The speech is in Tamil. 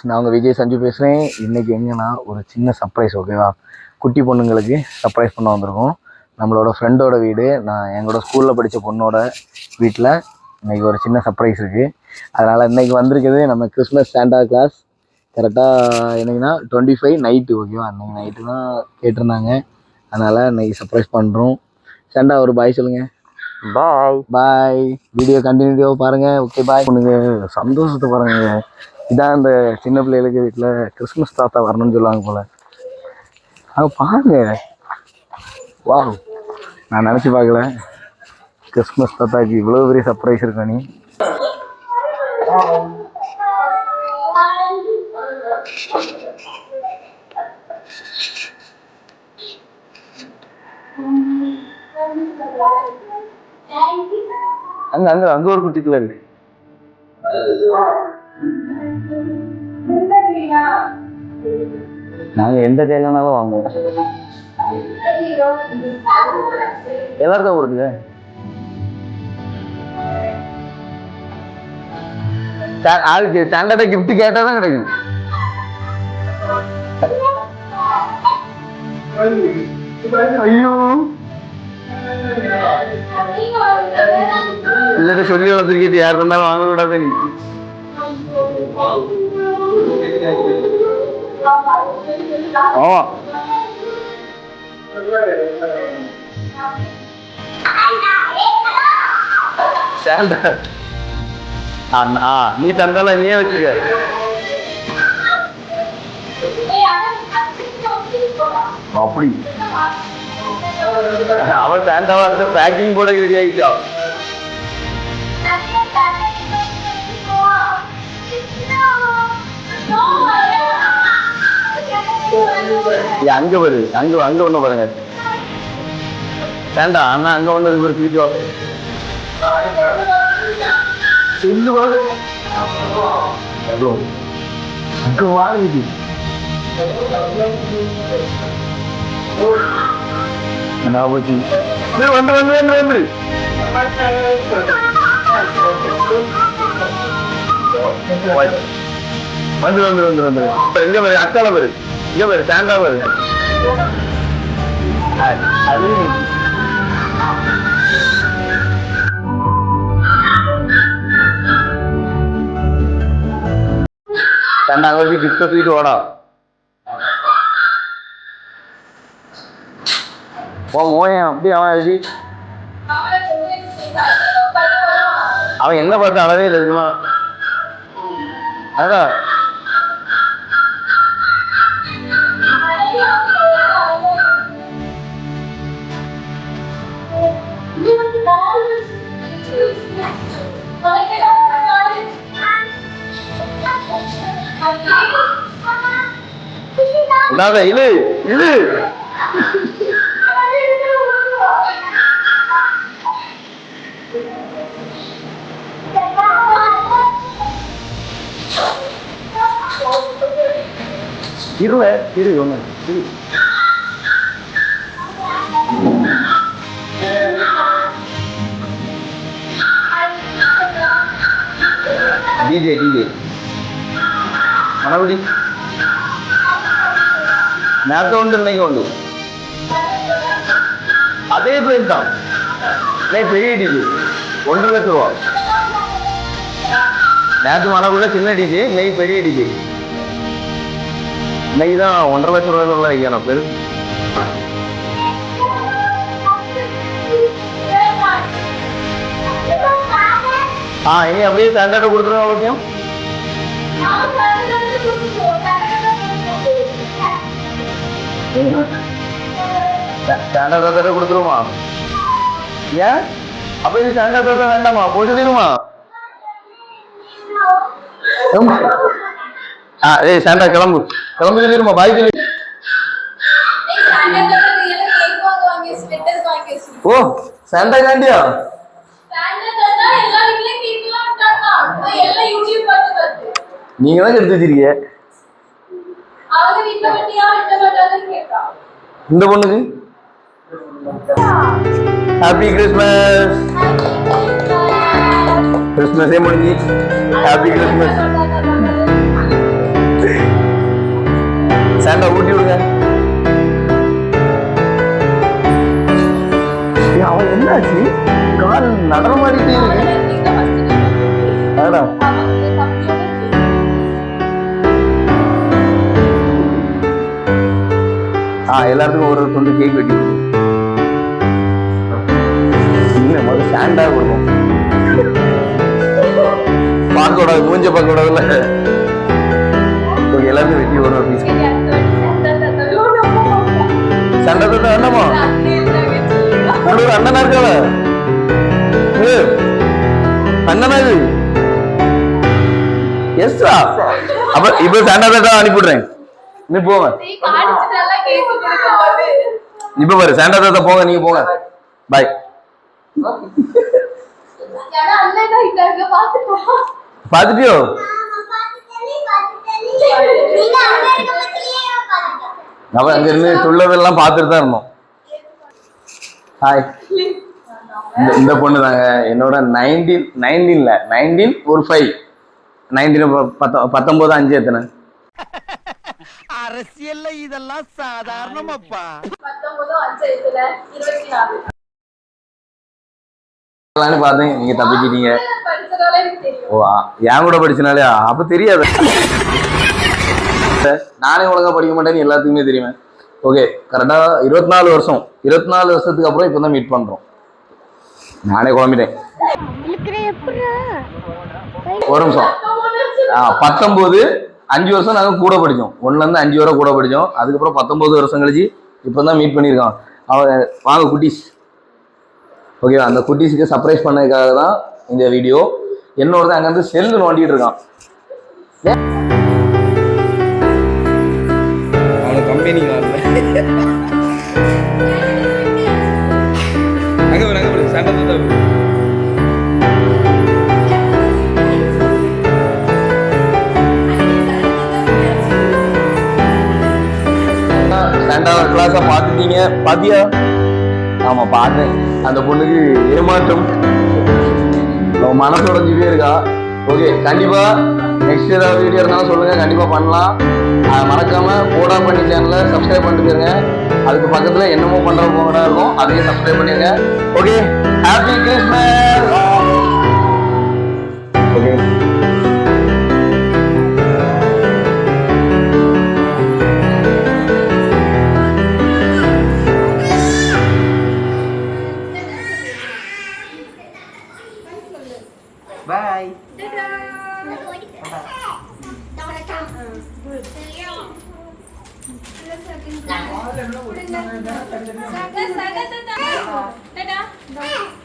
நான் உங்கள் விஜய் சஞ்சு பேசுகிறேன். இன்றைக்கி எங்கன்னா ஒரு சின்ன சர்ப்ரைஸ், ஓகேவா? குட்டி பொண்ணுங்களுக்கு சர்ப்ரைஸ் பண்ண வந்திருக்கோம். நம்மளோட ஃப்ரெண்டோட வீடு, நான் எங்களோட ஸ்கூலில் படித்த பொண்ணோட வீட்டில் இன்றைக்கி ஒரு சின்ன சர்ப்ரைஸ் இருக்குது. அதனால் இன்றைக்கி வந்திருக்குது நம்ம கிறிஸ்மஸ் சாண்டா கிளாஸ். கரெக்டாக என்னங்கன்னா 25 நைட்டு, ஓகேவா? அன்றைக்கி நைட்டு தான் கேட்டிருந்தாங்க. அதனால் இன்றைக்கி சர்ப்ரைஸ் பண்ணுறோம். சாண்டா ஒரு பாய் சொல்லுங்கள். பாய் பாய். வீடியோ கண்டினியூ பாருங்கள். Okay bye. பொண்ணுங்க சந்தோஷத்தை பாருங்கள். இதான் இந்த சின்ன பிள்ளைகளுக்கு வீட்டில் கிறிஸ்மஸ் தாத்தா வரணும்னு சொல்லுவாங்க போல். அது பாருங்க, வா, நான் நினச்சி பார்க்கல கிறிஸ்மஸ் தாத்தாக்கு இவ்வளோ பெரிய சர்ப்ரைஸ் இருக்கா. நீ அங்க அங்க அங்க ஒரு குட்டிக்குள்ள இருக்கு. நாங்க எந்த தேவையானாலும் வாங்குவோம். எல்லாருக்கும் கொடுக்குங்க. ஆளுக்கு ஸ்டாண்டர்டா கிஃப்ட் கேட்டா தான் கிடைக்கும். ஐயோ, இல்ல சொல்லி வளர்த்துக்கிட்டு யாரு இருந்தாலும் வாங்க கூடாது. ஆமா, நீ தந்தால நீயே வச்சுக்க. அப்படி அவன் சாண்டாவா பேக்கிங் போட ரெடி ஆகிட்டா. அங்க வருது, அங்க அங்க ஒண்ணு பாருங்க. வேண்டா அண்ணா, அங்க ஒண்ணு இருக்கு. வீடியோ அங்க வாங்குது. என்ன போச்சு? வந்து வந்து வந்து வந்து வந்து வந்து வந்து வந்து எங்க வருது? அக்கால வருது, இங்க வருது, சாண்டா வருது. அது சாண்டா வச்சு கிஃப்ட் தூக்கிட்டு ஓடா. அப்படி அவன் என்ன பார்த்து அளவே இல்லை தெரியுமா? அதான் இது இது இருவ இரு ஒண்ணு இரு. டிஜே டிஜே மனபடி நேரத்தை உண்டு, இன்னைக்கு உண்டு. அதே பிரைஸ் தான். பெரிய டிஜே 1 லட்சம் ரூபா. நேற்று மனபடியில் சின்ன டிஜே, இன்னைக்கு பெரிய டிஜே. இன்னைக்கு தான் 1.5 லட்சம் ரூபாய் வைக்கணும் பேரு. இனி அப்படியே ஸ்டாண்டர்ட கொடுத்துருவோம். அவசியம் ஸ்டாண்டர்ட கொடுத்துருமா? ஏன் அப்ப இது ஸ்டாண்டர்ட வேண்டாமா? போய் சொல்லிடுமா? ஏய் சாண்டா கிளம்பு கிளம்பு சொல்லிடுமா? பாய் சொல்லி. ஓ சாண்டா காண்டியா? நீங்க தான் எடுத்து வச்சிருக்கீங்க. இந்த பொண்ணுக்கு ஹாப்பி கிறிஸ்மஸ். கிறிஸ்மஸே முடிஞ்சு ஹாப்பி கிறிஸ்மஸ். சாண்டா ஊட்டி விடுங்க. அவன் என்னாச்சு கால் நடனமாடிட்டே இருக்கு. எல்லாத்துக்கும் ஒரு துண்டு கேக் வெட்டி இன்னும் முதல்ல சாண்டா கொடுக்கும். பார்க்க கூடாது, மூஞ்ச பார்க்க கூடாதுல்ல. எல்லாருக்கும் வெட்டி ஒரு பீஸ். சண்டை தட்டா வேண்டாமா? ஒரு அண்ணனா இருக்காள அண்ணனா இது எஸ்ரா. அப்ப இப்ப சண்டை தட்டா அனுப்பிடுறேன். நீ போங்க இப்ப பாரு சாண்டா தாத்தா போங்க, நீங்க போங்க பாய். பாத்துட்டியோ? அவ அங்க இருந்து சொல்லதெல்லாம் பார்த்துட்டு தான் இருந்தோம். ஹாய், இந்த பொண்ணு தாங்க என்னோட 19 ஒரு 5 19 எத்தனை அரசியல்ல இதெல்லாம் சாதாரணமாப்பா. 19 பார்த்தேன், நீங்க தப்பிச்சிட்டீங்க. ஓ என் கூட படிச்சனாலே அப்ப தெரியாது. நானே ஒழுங்கா படிக்க மாட்டேன்னு எல்லாத்துக்குமே தெரியுமே. ஓகே, கரெக்டா 24 வருஷம், 24 வருஷத்துக்கு அப்புறம் இப்பதான் மீட் பண்றோம். நானே குழம்பிட்டேன். ஒரு நிமிஷம். 19 5 வருஷம் நாங்க கூட படிச்சோம். 1ல இருந்து 5 வரை கூட படிச்சோம். அதுக்கப்புறம் 19 வருஷம் கழிச்சு இப்பதான் மீட் பண்ணியிருக்கான். அவன் வாங்க குட்டீஸ். ஓகேவா? அந்த குட்டீஸுக்கு சர்ப்ரைஸ் பண்ணதுக்காக தான் இந்த வீடியோ. என்னோட அங்க இருந்து செல்லு நோண்டிட்டு இருக்கான். அவனுக்கு கம்பெனி கிளாஸா பாத்துட்டீங்க, பாத்தியா? ஆமா பார்த்தேன். அந்த பொண்ணுக்கு ஏமாற்றம், மனசு உடஞ்சிட்டே இருக்கா. ஓகே, கண்டிப்பா நெக்ஸ்ட் ஏதாவது வீடியோ இருந்தாலும் சொல்லுங்க, கண்டிப்பா பண்ணலாம். மறக்காம போடா பண்ணி சேனலை சப்ஸ்கிரைப் பண்ணிட்டுருங்க. அதுக்கு பக்கத்துல என்னமோ பண்ற போகடா இருக்கும், அதையும் சப்ஸ்கிரைப் பண்ணிருங்க. Okay, happy Christmas. ஓகே, பாய். Dadah.